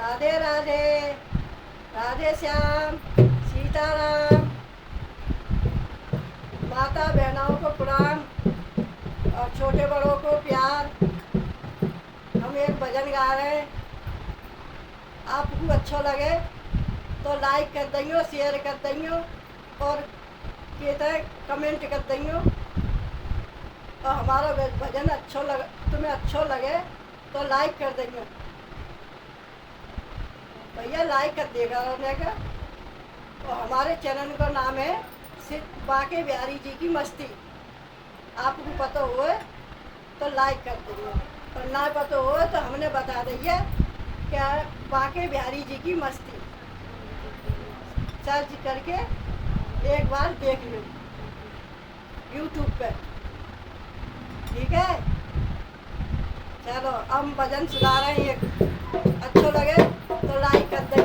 राधे राधे, राधे श्याम, सीताराम। माता बहनों को प्रणाम और छोटे बड़ों को प्यार। हम एक भजन गा रहे हैं, आपको अच्छा लगे तो लाइक कर देंगे, शेयर कर देंगे और कहते हैं कमेंट कर देंगे। और हमारा भजन तुम्हें अच्छा लगे तो लाइक कर देंगे भैया, लाइक कर देगा रहने का। और हमारे चैनल का नाम है सिर्फ बाके बिहारी जी की मस्ती। आपको पता हो तो लाइक कर देंगे और ना पता हो तो हमने बता दिया क्या बाके बिहारी जी की मस्ती सर्च करके एक बार देख लो यूट्यूब पे, ठीक है। चलो हम भजन सुना रहे हैं, अच्छा लगे तो लाइक कर दें।